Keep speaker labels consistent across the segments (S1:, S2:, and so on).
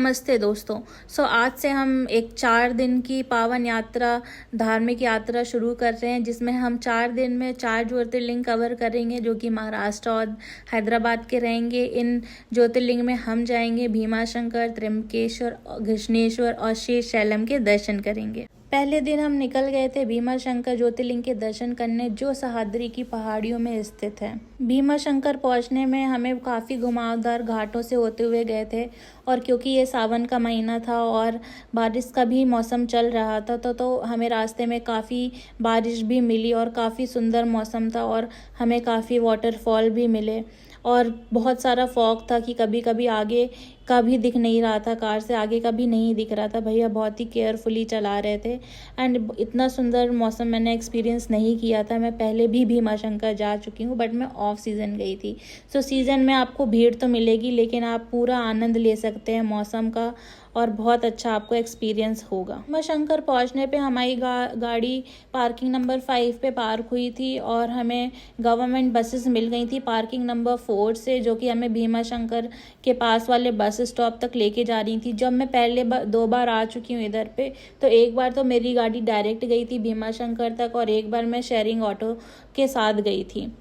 S1: नमस्ते दोस्तों। आज से हम एक 4 दिन की पावन यात्रा, धार्मिक यात्रा शुरू कर रहे हैं, जिसमें हम 4 दिन में 4 ज्योतिर्लिंग कवर करेंगे, जो कि महाराष्ट्र और हैदराबाद के रहेंगे। इन ज्योतिर्लिंग में हम जाएंगे भीमाशंकर, त्र्यंबकेश्वर, घृष्णेश्वर और श्रीशैलम के दर्शन करेंगे। पहले दिन हम निकल गए थे भीमाशंकर ज्योतिर्लिंग के दर्शन करने, जो सह्याद्री की पहाड़ियों में स्थित है। भीमाशंकर पहुंचने में हमें काफ़ी घुमावदार घाटों से होते हुए गए थे, और क्योंकि ये सावन का महीना था और बारिश का भी मौसम चल रहा था, तो हमें रास्ते में काफ़ी बारिश भी मिली और काफ़ी सुंदर मौसम था, और हमें काफ़ी वाटरफॉल भी मिले। और बहुत सारा फॉग था कि कभी कभी आगे का भी दिख नहीं रहा था, कार से आगे का भी नहीं दिख रहा था। भैया बहुत ही केयरफुली चला रहे थे, एंड इतना सुंदर मौसम मैंने एक्सपीरियंस नहीं किया था। मैं पहले भी भीमाशंकर जा चुकी हूँ, बट मैं ऑफ सीज़न गई थी। सीज़न में आपको भीड़ तो मिलेगी, लेकिन आप पूरा आनंद ले सकते हैं मौसम का, और बहुत अच्छा आपको एक्सपीरियंस होगा। भीमाशंकर पहुँचने पे हमारी गाड़ी पार्किंग नंबर 5 पे पार्क हुई थी, और हमें गवर्नमेंट बसेस मिल गई थी पार्किंग नंबर 4 से, जो कि हमें भीमाशंकर के पास वाले बस स्टॉप तक लेके जा रही थी। जब मैं पहले 2 बार आ चुकी हूँ इधर पे, तो एक बार तो मेरी गाड़ी डायरेक्ट गई थी भीमाशंकर तक, और एक बार मैं शेयरिंग ऑटो के साथ गई थी।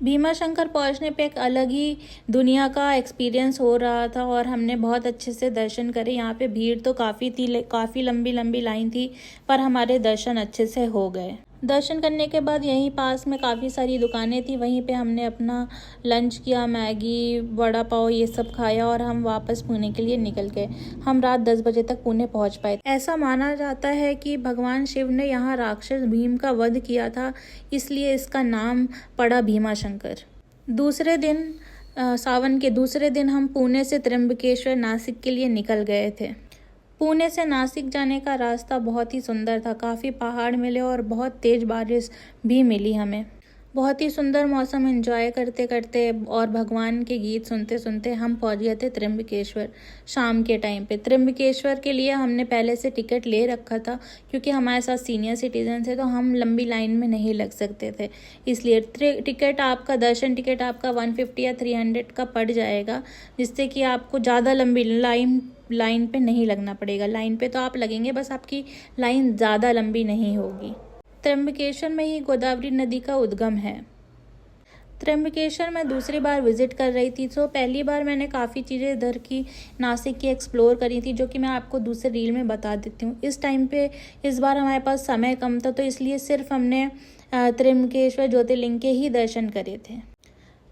S1: भीमाशंकर पहुंचने पे एक अलग ही दुनिया का एक्सपीरियंस हो रहा था, और हमने बहुत अच्छे से दर्शन करे। यहाँ पे भीड़ तो काफ़ी थी, काफ़ी लंबी लंबी लाइन थी, पर हमारे दर्शन अच्छे से हो गए। दर्शन करने के बाद यहीं पास में काफ़ी सारी दुकानें थी, वहीं पे हमने अपना लंच किया, मैगी, वड़ा पाव ये सब खाया, और हम वापस पुणे के लिए निकल गए। हम रात 10 बजे तक पुणे पहुंच पाए। ऐसा माना जाता है कि भगवान शिव ने यहाँ राक्षस भीम का वध किया था, इसलिए इसका नाम पड़ा भीमाशंकर। दूसरे दिन सावन के दूसरे दिन हम पुणे से त्र्यंबकेश्वर, नासिक के लिए निकल गए थे। पुणे से नासिक जाने का रास्ता बहुत ही सुंदर था, काफ़ी पहाड़ मिले और बहुत तेज़ बारिश भी मिली हमें। बहुत ही सुंदर मौसम एंजॉय करते करते और भगवान के गीत सुनते सुनते हम पहुंच गए थे त्र्यंबकेश्वर शाम के टाइम पे। त्र्यंबकेश्वर के लिए हमने पहले से टिकट ले रखा था, क्योंकि हमारे साथ सीनियर सिटीजन थे, तो हम लंबी लाइन में नहीं लग सकते थे। इसलिए दर्शन टिकट आपका 150 या 300 का पड़ जाएगा, जिससे कि आपको ज़्यादा लंबी लाइन पे नहीं लगना पड़ेगा। लाइन पे तो आप लगेंगे, बस आपकी लाइन ज़्यादा लंबी नहीं होगी। त्र्यंबकेश्वर में ही गोदावरी नदी का उद्गम है। त्र्यंबकेश्वर मैं दूसरी बार विजिट कर रही थी, तो पहली बार मैंने काफ़ी चीज़ें इधर की नासिक की एक्सप्लोर करी थी, जो कि मैं आपको दूसरे रील में बता देती हूँ। इस बार हमारे पास समय कम था, तो इसलिए सिर्फ हमने त्र्यंबकेश्वर ज्योतिर्लिंग के ही दर्शन करे थे।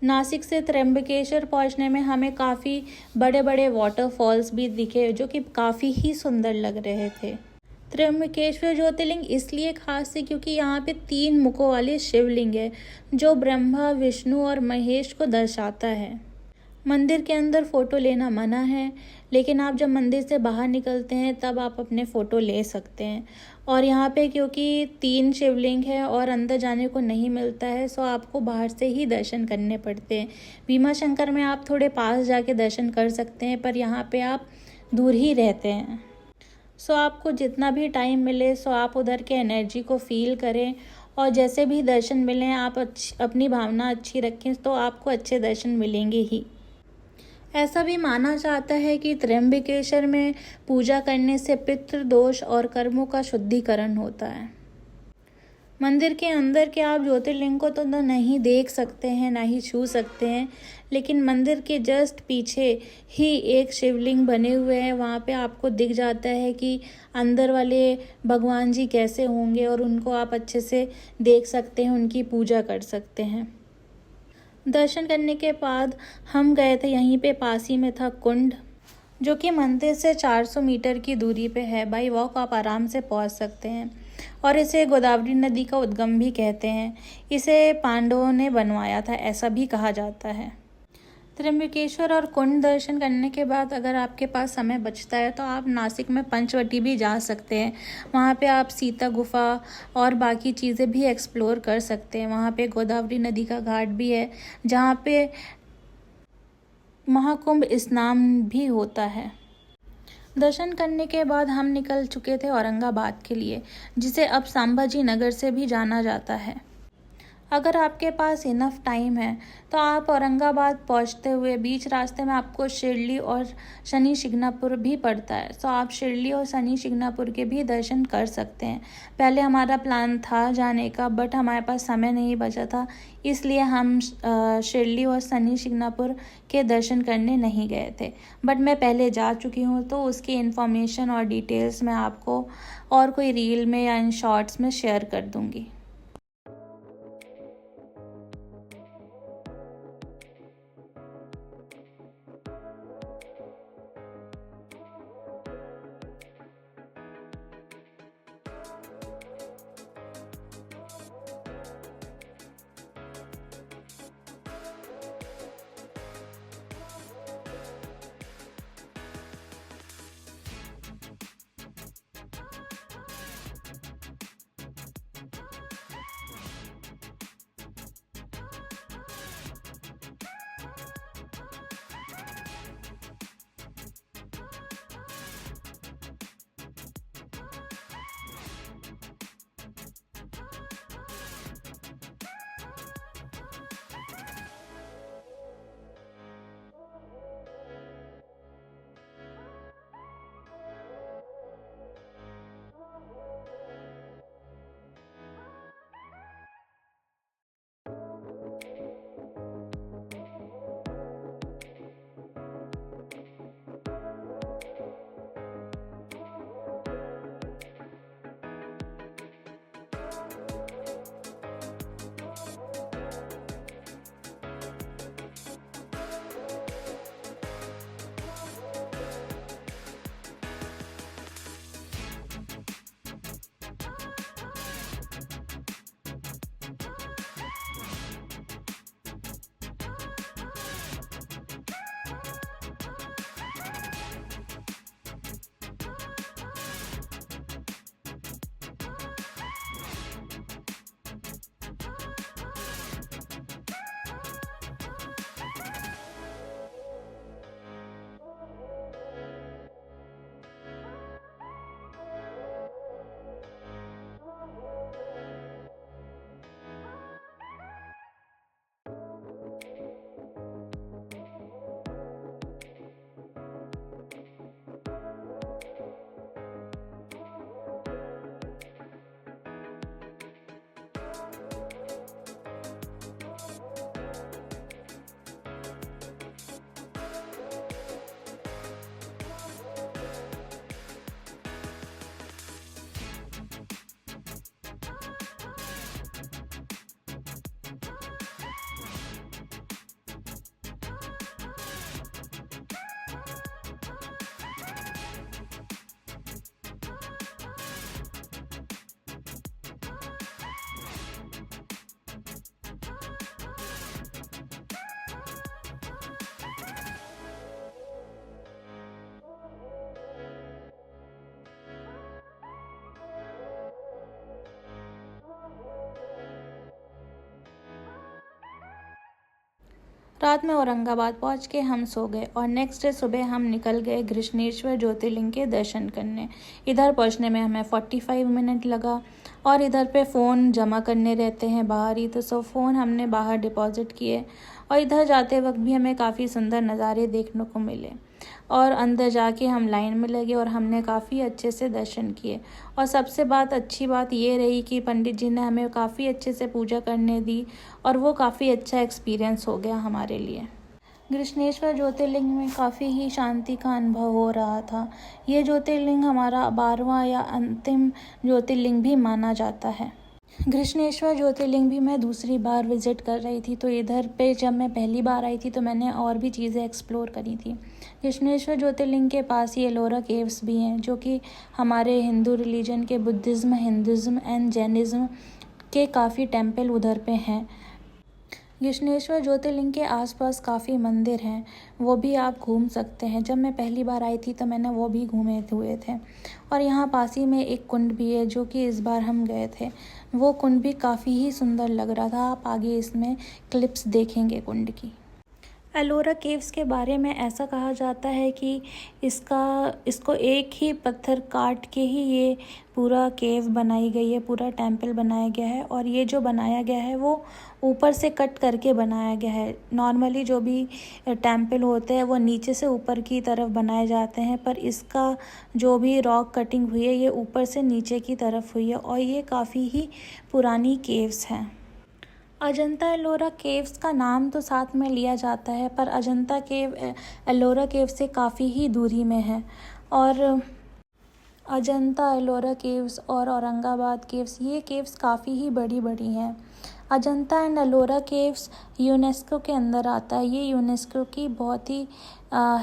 S1: नासिक से त्र्यंबकेश्वर पहुंचने में हमें काफ़ी बड़े बड़े वाटरफॉल्स भी दिखे, जो कि काफ़ी ही सुंदर लग रहे थे। त्र्यंबकेश्वर ज्योतिर्लिंग इसलिए खास है क्योंकि यहाँ पे 3 मुखों वाले शिवलिंग है, जो ब्रह्मा, विष्णु और महेश को दर्शाता है। मंदिर के अंदर फ़ोटो लेना मना है, लेकिन आप जब मंदिर से बाहर निकलते हैं तब आप अपने फ़ोटो ले सकते हैं। और यहाँ पे क्योंकि 3 शिवलिंग है और अंदर जाने को नहीं मिलता है, सो आपको बाहर से ही दर्शन करने पड़ते हैं। भीमाशंकर में आप थोड़े पास जाके दर्शन कर सकते हैं, पर यहाँ पे आप दूर ही रहते हैं। आपको जितना भी टाइम मिले, आप उधर के एनर्जी को फील करें, और जैसे भी दर्शन मिलें आप अपनी भावना अच्छी रखें, तो आपको अच्छे दर्शन मिलेंगे ही। ऐसा भी माना जाता है कि त्र्यंबकेश्वर में पूजा करने से पितृदोष और कर्मों का शुद्धिकरण होता है। मंदिर के अंदर के आप ज्योतिर्लिंग को तो नहीं देख सकते हैं, ना ही छू सकते हैं, लेकिन मंदिर के जस्ट पीछे ही एक शिवलिंग बने हुए हैं। वहाँ पे आपको दिख जाता है कि अंदर वाले भगवान जी कैसे होंगे, और उनको आप अच्छे से देख सकते हैं, उनकी पूजा कर सकते हैं। दर्शन करने के बाद हम गए थे, यहीं पे पास ही में था कुंड, जो कि मंदिर से 400 मीटर की दूरी पे है। बाई वॉक आप आराम से पहुंच सकते हैं, और इसे गोदावरी नदी का उद्गम भी कहते हैं। इसे पांडवों ने बनवाया था, ऐसा भी कहा जाता है। त्र्यंबकेश्वर और कुंड दर्शन करने के बाद अगर आपके पास समय बचता है, तो आप नासिक में पंचवटी भी जा सकते हैं। वहाँ पे आप सीता गुफा और बाकी चीज़ें भी एक्सप्लोर कर सकते हैं। वहाँ पे गोदावरी नदी का घाट भी है, जहाँ पे महाकुंभ स्नान भी होता है। दर्शन करने के बाद हम निकल चुके थे औरंगाबाद के लिए, जिसे अब संभाजी नगर से भी जाना जाता है। अगर आपके पास इनफ टाइम है तो आप औरंगाबाद पहुंचते हुए बीच रास्ते में आपको शिरडी और शनि शिंगणापुर भी पड़ता है, तो आप शिरडी और शनि शिंगणापुर के भी दर्शन कर सकते हैं। पहले हमारा प्लान था जाने का, बट हमारे पास समय नहीं बचा था, इसलिए हम शिरडी और शनि शिंगणापुर के दर्शन करने नहीं गए थे। बट मैं पहले जा चुकी हूँ, तो उसकी इन्फॉर्मेशन और डिटेल्स मैं आपको और कोई रील में या इन शॉर्ट्स में शेयर कर दूँगी। रात में औरंगाबाद पहुंच के हम सो गए और नेक्स्ट डे सुबह हम निकल गए घृष्णेश्वर ज्योतिर्लिंग के दर्शन करने। इधर पहुंचने में हमें 45 मिनट लगा और इधर पे फ़ोन जमा करने रहते हैं बाहर ही, तो फ़ोन हमने बाहर डिपॉजिट किए और इधर जाते वक्त भी हमें काफ़ी सुंदर नज़ारे देखने को मिले और अंदर जाके हम लाइन में लगे और हमने काफ़ी अच्छे से दर्शन किए। और सबसे अच्छी बात ये रही कि पंडित जी ने हमें काफ़ी अच्छे से पूजा करने दी और वो काफ़ी अच्छा एक्सपीरियंस हो गया हमारे लिए। घृष्णेश्वर ज्योतिर्लिंग में काफ़ी ही शांति का अनुभव हो रहा था। ये ज्योतिर्लिंग हमारा 12वां या अंतिम ज्योतिर्लिंग भी माना जाता है। घृष्णेश्वर ज्योतिर्लिंग भी मैं दूसरी बार विज़िट कर रही थी, तो इधर पे जब मैं पहली बार आई थी तो मैंने और भी चीज़ें एक्सप्लोर करी थी। घृष्णेश्वर ज्योतिर्लिंग के पास ही एलोरा केव्स भी हैं, जो कि हमारे हिंदू रिलीजन के बुद्धिज़्म, हिंदुज़्म एंड जैनिज़्म के काफ़ी टेम्पल उधर पे हैं। घृष्णेश्वर ज्योतिर्लिंग के आसपास काफ़ी मंदिर हैं, वो भी आप घूम सकते हैं। जब मैं पहली बार आई थी तो मैंने वो भी घूमे हुए थे। और यहाँ पास ही में एक कुंड भी है, जो कि इस बार हम गए थे। वो कुंड भी काफ़ी ही सुंदर लग रहा था। आप आगे इसमें क्लिप्स देखेंगे कुंड की। एलोरा केव्स के बारे में ऐसा कहा जाता है कि इसको एक ही पत्थर काट के ही ये पूरा केव बनाई गई है, पूरा टेम्पल बनाया गया है। और ये जो बनाया गया है वो ऊपर से कट करके बनाया गया है। नॉर्मली जो भी टेम्पल होते हैं वो नीचे से ऊपर की तरफ बनाए जाते हैं, पर इसका जो भी रॉक कटिंग हुई है ये ऊपर से नीचे की तरफ हुई है और ये काफ़ी ही पुरानी केव्स हैं। अजंता एलोरा केव्स का नाम तो साथ में लिया जाता है, पर अजंता केव एलोरा केव से काफ़ी ही दूरी में है। और अजंता एलोरा केव्स और औरंगाबाद केव्स, ये केव्स काफ़ी ही बड़ी बड़ी हैं। Ajanta and Ellora caves UNESCO के अंदर आता है। ये यूनेस्को की बहुत ही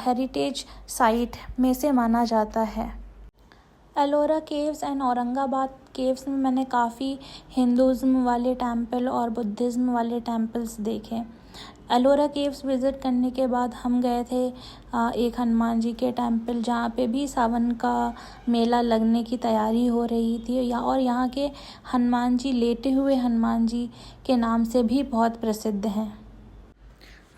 S1: हेरिटेज साइट में से माना जाता है। Ellora caves and Aurangabad caves में मैंने काफ़ी हिंदुज़्म वाले टेम्पल और बुद्धिज़्म वाले टेम्पल्स देखे। एलोरा केव्स विज़िट करने के बाद हम गए थे एक हनुमान जी के टेम्पल, जहाँ पे भी सावन का मेला लगने की तैयारी हो रही थी। और यहाँ के हनुमान जी, लेटे हुए हनुमान जी के नाम से भी बहुत प्रसिद्ध हैं।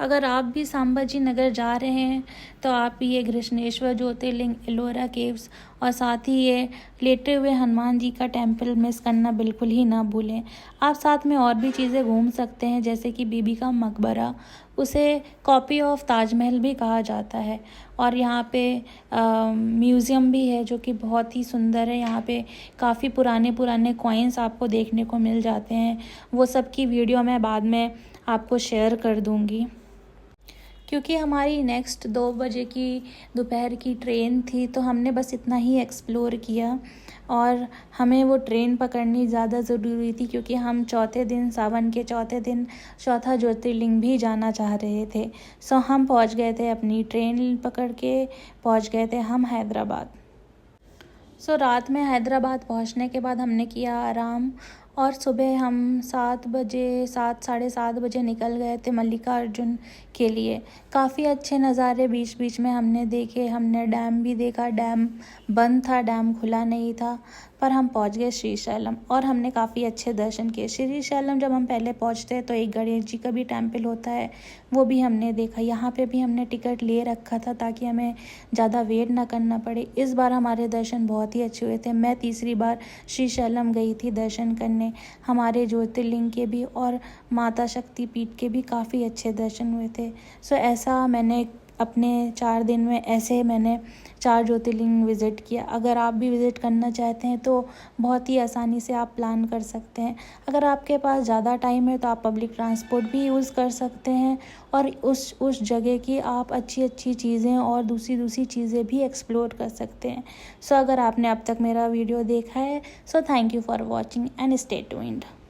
S1: अगर आप भी संभाजी नगर जा रहे हैं तो आप ये घृष्णेश्वर ज्योतिर्लिंग, एलोरा केव्स और साथ ही ये लेटे हुए हनुमान जी का टेम्पल मिस करना बिल्कुल ही ना भूलें। आप साथ में और भी चीज़ें घूम सकते हैं, जैसे कि बीबी का मकबरा, उसे कॉपी ऑफ ताजमहल भी कहा जाता है। और यहाँ पे म्यूज़ियम भी है जो कि बहुत ही सुंदर है। यहाँ पे काफ़ी पुराने कॉइन्स आपको देखने को मिल जाते हैं। वो सब की वीडियो मैं बाद में आपको शेयर कर दूँगी। क्योंकि हमारी नेक्स्ट 2 बजे की दोपहर की ट्रेन थी, तो हमने बस इतना ही एक्सप्लोर किया और हमें वो ट्रेन पकड़नी ज़्यादा ज़रूरी थी, क्योंकि हम चौथे दिन, सावन के चौथे दिन, चौथा ज्योतिर्लिंग भी जाना चाह रहे थे। सो हम पहुंच गए थे, अपनी ट्रेन पकड़ के पहुंच गए थे हम हैदराबाद। सो रात में हैदराबाद पहुंचने के बाद हमने किया आराम और सुबह हम 7 बजे, 7 साढ़े 7 बजे निकल गए थे मल्लिकार्जुन के लिए। काफ़ी अच्छे नज़ारे बीच बीच में हमने देखे। हमने डैम भी देखा। डैम बंद था, डैम खुला नहीं था, पर हम पहुंच गए श्रीशैलम और हमने काफ़ी अच्छे दर्शन किए। श्रीशैलम जब हम पहले पहुंचते हैं तो एक गणेश जी का भी टेम्पल होता है, वो भी हमने देखा। यहाँ पे भी हमने टिकट ले रखा था ताकि हमें ज़्यादा वेट ना करना पड़े। इस बार हमारे दर्शन बहुत ही अच्छे हुए थे। मैं तीसरी बार श्रीशैलम गई थी दर्शन करने। हमारे ज्योतिर्लिंग के भी और माता शक्तिपीठ के भी काफ़ी अच्छे दर्शन हुए थे। सो ऐसा मैंने अपने 4 दिन में ऐसे मैंने 4 ज्योतिर्लिंग विज़िट किया। अगर आप भी विज़िट करना चाहते हैं तो बहुत ही आसानी से आप प्लान कर सकते हैं। अगर आपके पास ज़्यादा टाइम है तो आप पब्लिक ट्रांसपोर्ट भी यूज़ कर सकते हैं और उस जगह की आप अच्छी चीज़ें और दूसरी चीज़ें भी एक्सप्लोर कर सकते हैं। सो अगर आपने अब तक मेरा वीडियो देखा है, so thank you for watching and stay tuned.